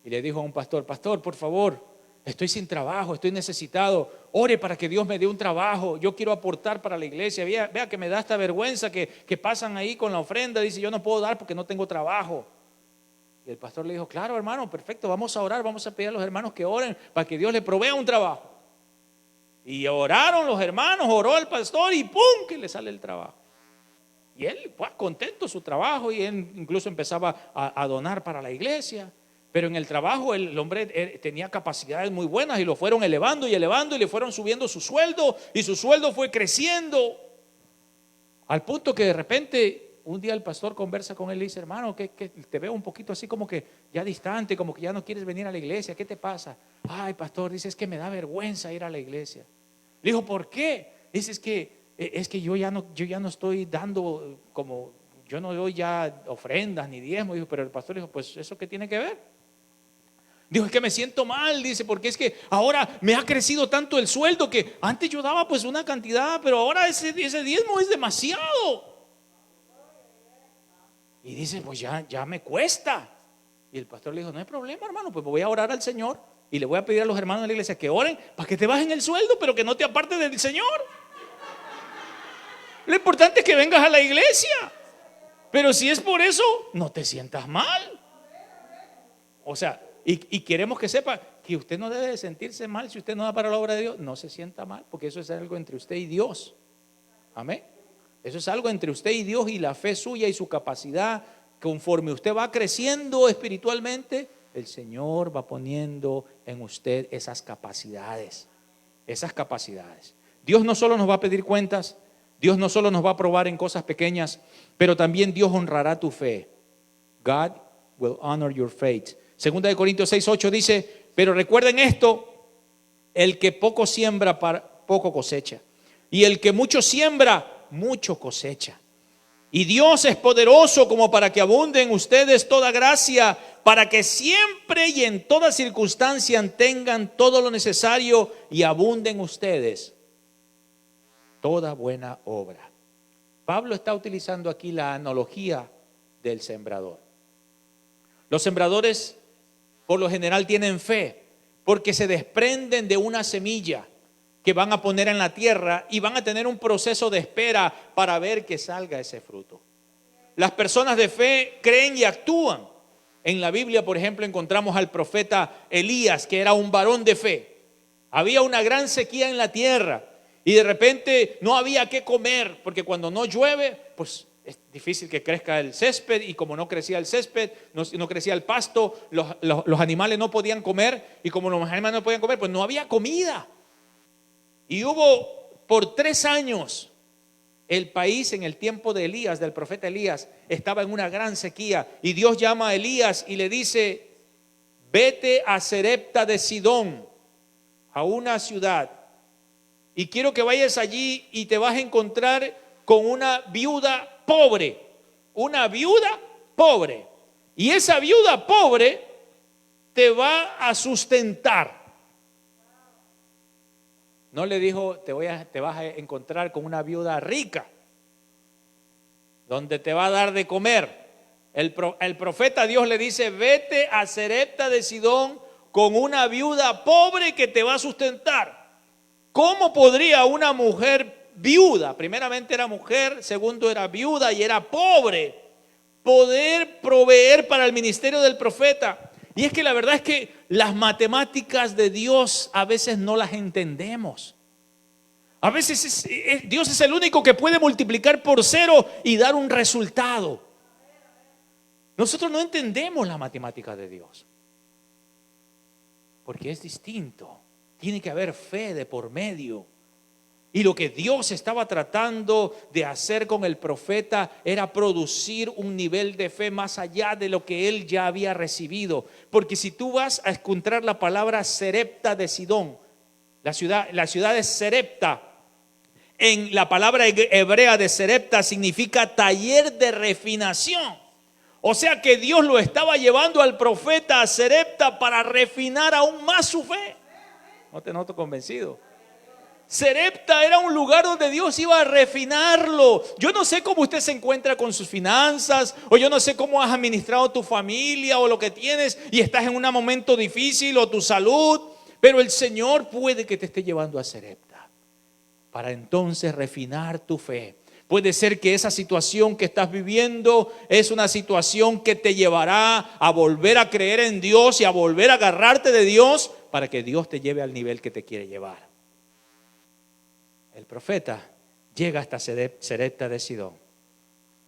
y le dijo a un pastor, pastor, por favor, estoy sin trabajo, estoy necesitado, ore para que Dios me dé un trabajo, yo quiero aportar para la iglesia, vea que me da esta vergüenza que pasan ahí con la ofrenda, dice, yo no puedo dar porque no tengo trabajo. Y el pastor le dijo, claro hermano, perfecto, vamos a orar, vamos a pedir a los hermanos que oren para que Dios le provea un trabajo. Y oraron los hermanos, oró el pastor y ¡pum!, que le sale el trabajo. Y él, pues, contento su trabajo, y él incluso empezaba a donar para la iglesia. Pero en el trabajo el hombre tenía capacidades muy buenas y lo fueron elevando y elevando y le fueron subiendo su sueldo, y su sueldo fue creciendo al punto que de repente un día el pastor conversa con él y dice, hermano, que te veo un poquito así como que ya distante, como que ya no quieres venir a la iglesia, ¿qué te pasa? Ay, pastor, dice, es que me da vergüenza ir a la iglesia. Le dijo, ¿por qué? Dice, es que yo ya no estoy dando, como yo no doy ya ofrendas ni diezmos. Dijo, pero el pastor dijo, pues ¿eso qué tiene que ver? Dijo, es que me siento mal, dice, porque es que ahora me ha crecido tanto el sueldo que antes yo daba pues una cantidad, pero ahora ese diezmo es demasiado. Y dice, pues ya me cuesta. Y el pastor le dijo, no hay problema, hermano, pues voy a orar al Señor y le voy a pedir a los hermanos de la iglesia que oren para que te bajen el sueldo, pero que no te apartes del Señor. Lo importante es que vengas a la iglesia, pero si es por eso, no te sientas mal. O sea, y queremos que sepa que usted no debe de sentirse mal si usted no da para la obra de Dios. No se sienta mal, porque eso es algo entre usted y Dios. Amén. Eso es algo entre usted y Dios, y la fe suya y su capacidad. Conforme usted va creciendo espiritualmente, el Señor va poniendo en usted esas capacidades. Esas capacidades. Dios no solo nos va a pedir cuentas, Dios no solo nos va a probar en cosas pequeñas, pero también Dios honrará tu fe. God will honor your faith. Segunda de Corintios 6:8 dice, pero recuerden esto, el que poco siembra, poco cosecha, y el que mucho siembra, mucho cosecha. Y Dios es poderoso como para que abunde en ustedes toda gracia, para que siempre y en toda circunstancia tengan todo lo necesario y abunden ustedes toda buena obra. Pablo está utilizando aquí la analogía del sembrador. Los sembradores por lo general tienen fe porque se desprenden de una semilla que van a poner en la tierra y van a tener un proceso de espera para ver que salga ese fruto. Las personas de fe creen y actúan. En la Biblia, por ejemplo, encontramos al profeta Elías, que era un varón de fe. Había una gran sequía en la tierra y de repente no había qué comer, porque cuando no llueve, pues es difícil que crezca el césped, y como no crecía el césped, no crecía el pasto, los animales no podían comer, y como los animales no podían comer, pues no había comida. Y hubo por 3 años, el país en el tiempo de Elías, del profeta Elías, estaba en una gran sequía, y Dios llama a Elías y le dice, vete a Sarepta de Sidón, a una ciudad, y quiero que vayas allí y te vas a encontrar con una viuda pobre, y esa viuda pobre te va a sustentar. No le dijo, te vas a encontrar con una viuda rica, donde te va a dar de comer. El profeta Dios le dice, vete a Sarepta de Sidón con una viuda pobre que te va a sustentar. ¿Cómo podría una mujer viuda, primeramente era mujer, segundo era viuda y era pobre, poder proveer para el ministerio del profeta? Y es que la verdad es que las matemáticas de Dios a veces no las entendemos. A veces Dios es el único que puede multiplicar por 0 y dar un resultado. Nosotros no entendemos la matemática de Dios, porque es distinto. Tiene que haber fe de por medio. Y lo que Dios estaba tratando de hacer con el profeta era producir un nivel de fe más allá de lo que él ya había recibido. Porque si tú vas a encontrar la palabra Sarepta de Sidón, la ciudad de Sarepta, en la palabra hebrea de Sarepta significa taller de refinación. O sea que Dios lo estaba llevando al profeta a Sarepta para refinar aún más su fe. No te noto convencido. Sarepta era un lugar donde Dios iba a refinarlo. Yo no sé cómo usted se encuentra con sus finanzas, o yo no sé cómo has administrado tu familia o lo que tienes y estás en un momento difícil, o tu salud, pero el Señor puede que te esté llevando a Sarepta para entonces refinar tu fe. Puede ser que esa situación que estás viviendo es una situación que te llevará a volver a creer en Dios y a volver a agarrarte de Dios para que Dios te lleve al nivel que te quiere llevar. El profeta llega hasta Sarepta de Sidón.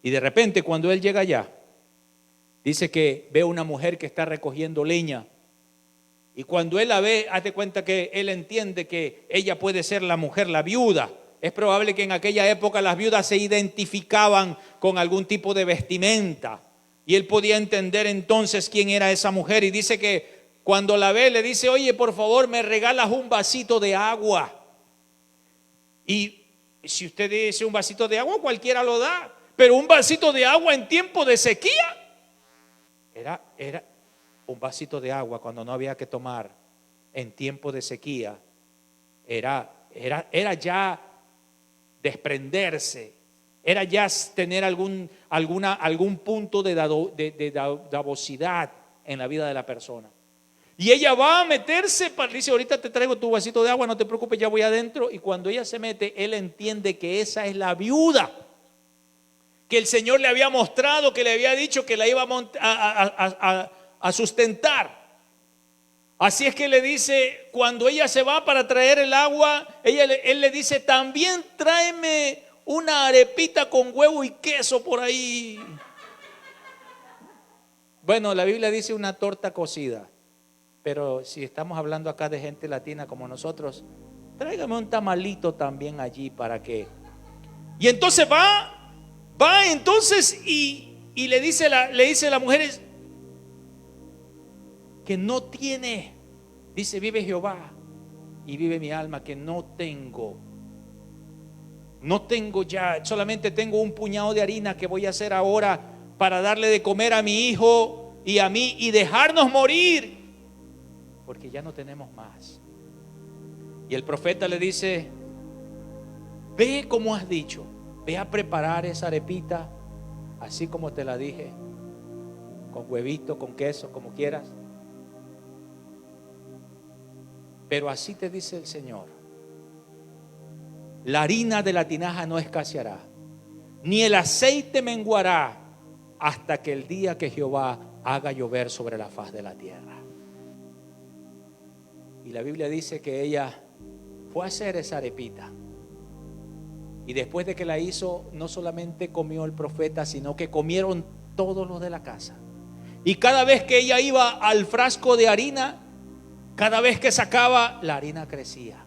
Y de repente cuando él llega allá, dice que ve una mujer que está recogiendo leña. Y cuando él la ve, hazte cuenta que él entiende que ella puede ser la mujer, la viuda. Es probable que en aquella época las viudas se identificaban con algún tipo de vestimenta. Y él podía entender entonces quién era esa mujer. Y dice que cuando la ve, le dice: oye, por favor, me regalas un vasito de agua. Y si usted dice un vasito de agua, cualquiera lo da. Pero un vasito de agua en tiempo de sequía. Era un vasito de agua cuando no había que tomar en tiempo de sequía. Era ya desprenderse, era ya tener algún punto de davosidad en la vida de la persona. Y ella va a meterse, dice: ahorita te traigo tu vasito de agua, no te preocupes, ya voy adentro. Y cuando ella se mete, él entiende que esa es la viuda que el Señor le había mostrado, que le había dicho que la iba a sustentar. Así es que le dice, cuando ella se va para traer el agua, él le dice: también tráeme una arepita con huevo y queso por ahí. Bueno, la Biblia dice una torta cocida, pero si estamos hablando acá de gente latina como nosotros, tráigame un tamalito también allí para que. Y entonces va entonces y le dice la mujer que no tiene, dice: vive Jehová y vive mi alma, que no tengo ya, solamente tengo un puñado de harina que voy a hacer ahora para darle de comer a mi hijo y a mí y dejarnos morir, porque ya no tenemos más. Y el profeta le dice: ve como has dicho, ve a preparar esa arepita así como te la dije, con huevito, con queso, como quieras. Pero así te dice el Señor: la harina de la tinaja no escaseará, ni el aceite menguará, hasta que el día que Jehová haga llover sobre la faz de la tierra. Y la Biblia dice que ella fue a hacer esa arepita. Y después de que la hizo, no solamente comió el profeta, sino que comieron todos los de la casa. Y cada vez que ella iba al frasco de harina, cada vez que sacaba, la harina crecía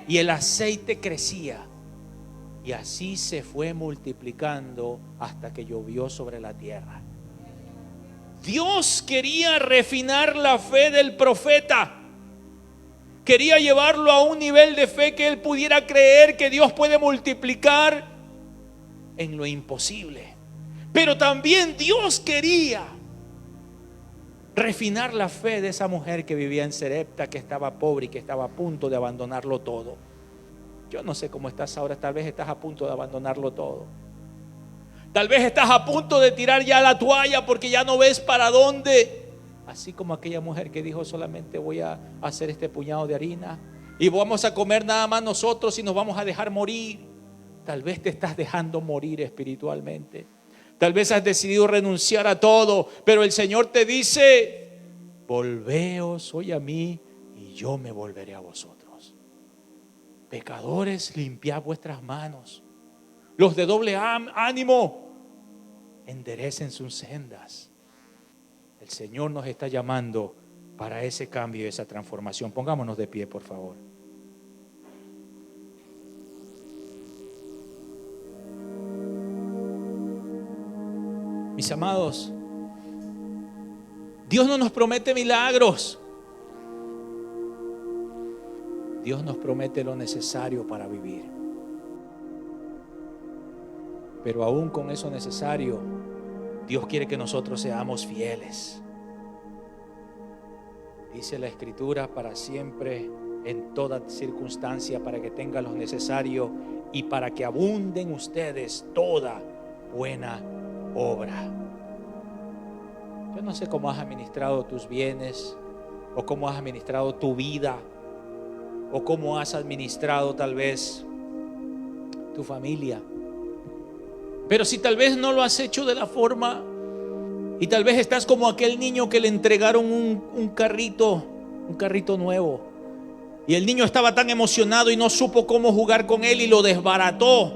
y el aceite crecía, y así se fue multiplicando hasta que llovió sobre la tierra. Dios quería refinar la fe del profeta. Quería llevarlo a un nivel de fe que él pudiera creer que Dios puede multiplicar en lo imposible. Pero también Dios quería refinar la fe de esa mujer que vivía en Sarepta, que estaba pobre y que estaba a punto de abandonarlo todo. Yo no sé cómo estás ahora, tal vez estás a punto de abandonarlo todo. Tal vez estás a punto de tirar ya la toalla porque ya no ves para dónde. Así como aquella mujer que dijo: solamente voy a hacer este puñado de harina y vamos a comer nada más nosotros y nos vamos a dejar morir. Tal vez te estás dejando morir espiritualmente. Tal vez has decidido renunciar a todo, pero el Señor te dice: volveos hoy a mí y yo me volveré a vosotros. Pecadores, limpiad vuestras manos. Los de doble ánimo, enderecen sus sendas. El Señor nos está llamando para ese cambio y esa transformación. Pongámonos de pie, por favor. Mis amados, Dios no nos promete milagros. Dios nos promete lo necesario para vivir. Pero aún con eso necesario, Dios quiere que nosotros seamos fieles. Dice la Escritura: para siempre en toda circunstancia, para que tenga lo necesario y para que abunden ustedes toda buena obra. Yo no sé cómo has administrado tus bienes, o cómo has administrado tu vida, o cómo has administrado tal vez tu familia. Pero si tal vez no lo has hecho de la forma, y tal vez estás como aquel niño que le entregaron un carrito nuevo, y el niño estaba tan emocionado y no supo cómo jugar con él y lo desbarató,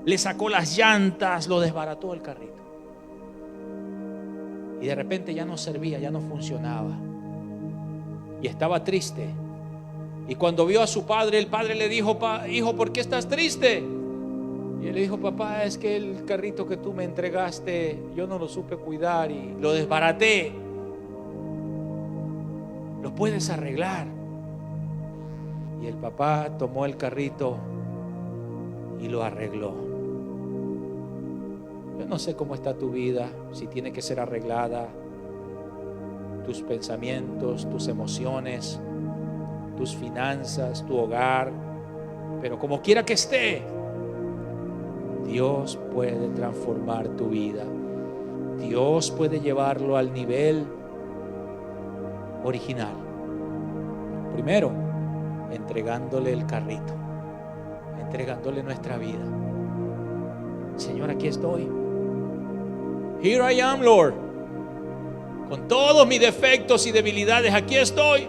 le sacó las llantas, lo desbarató el carrito, y de repente ya no servía, ya no funcionaba, y estaba triste. Y cuando vio a su padre, el padre le dijo: hijo, ¿por qué estás triste? Y él le dijo: papá, es que el carrito que tú me entregaste, yo no lo supe cuidar y lo desbaraté. ¿Lo puedes arreglar? Y el papá tomó el carrito y lo arregló. Yo no sé cómo está tu vida, si tiene que ser arreglada, tus pensamientos, tus emociones, tus finanzas, tu hogar, pero como quiera que esté, Dios puede transformar tu vida. Dios puede llevarlo al nivel original. Primero, entregándole el carrito, entregándole nuestra vida. Señor, aquí estoy. Here I am, Lord. Con todos mis defectos y debilidades, aquí estoy.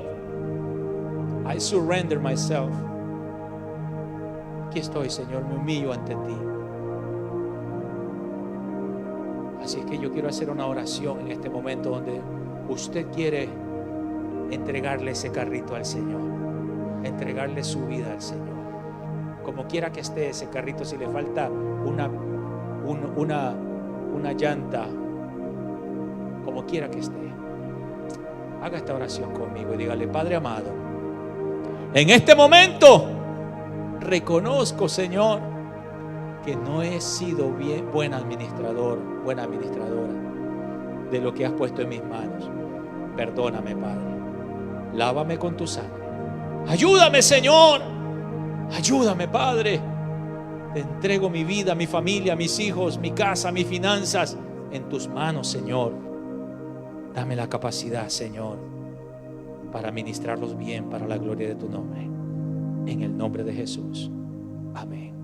I surrender myself. Aquí estoy, Señor, me humillo ante ti. Así es que yo quiero hacer una oración en este momento donde usted quiere entregarle ese carrito al Señor, entregarle su vida al Señor. Como quiera que esté ese carrito, si le falta una llanta, como quiera que esté, haga esta oración conmigo y dígale: Padre amado, en este momento reconozco, Señor, que no he sido buen administrador, buena administradora de lo que has puesto en mis manos. Perdóname, Padre. Lávame con tu sangre. Ayúdame, Señor. Ayúdame, Padre. Te entrego mi vida, mi familia, mis hijos, mi casa, mis finanzas en tus manos, Señor. Dame la capacidad, Señor, para administrarlos bien para la gloria de tu nombre. En el nombre de Jesús. Amén.